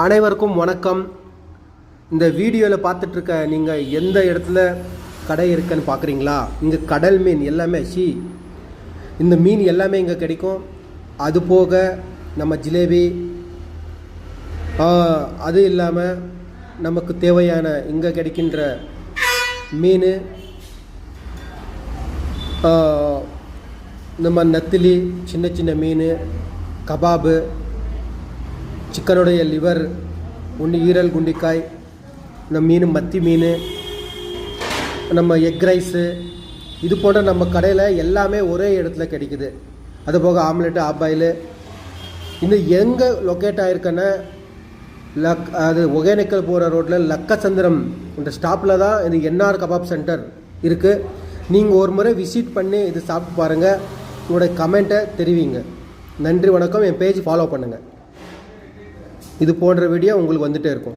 அனைவருக்கும் வணக்கம். இந்த வீடியோவில் பார்த்துட்ருக்க நீங்கள் எந்த இடத்துல கடை இருக்குன்னு பார்க்குறீங்களா? இங்கே கடல் மீன் எல்லாமே இந்த மீன் எல்லாமே இங்கே கிடைக்கும். அது போக நம்ம ஜிலேபி, அது இல்லாமல் நமக்கு தேவையான இங்கே கிடைக்கின்ற மீன், நம்ம நத்திலி, சின்ன சின்ன மீன், கபாபு, சிக்கனுடைய லிவர், ஈரல், குண்டிக்காய், இந்த மீன், மத்தி மீன், நம்ம எக் ரைஸு, இது போன்ற நம்ம கடையில் எல்லாமே ஒரே இடத்துல கிடைக்குது. அதுபோக ஆம்லெட்டு, ஆப்பாயில். இந்த எங்கே லொக்கேட் ஆகிருக்கேன்னா அது ஒகேனக்கல் போகிற ரோட்டில் லக்கச்சந்திரம் இந்த ஸ்டாப்பில் தான் இது என்ஆர் கபாப் சென்டர் இருக்குது. நீங்கள் ஒரு முறை விசிட் பண்ணி இது சாப்பிட்டு பாருங்கள். உங்களுடைய கமெண்ட்டை தெரிவிங்க. நன்றி, வணக்கம். என் பேஜ் ஃபாலோ பண்ணுங்கள். இது போன்ற வீடியோ உங்களுக்கு வந்துகிட்டே இருக்கும்.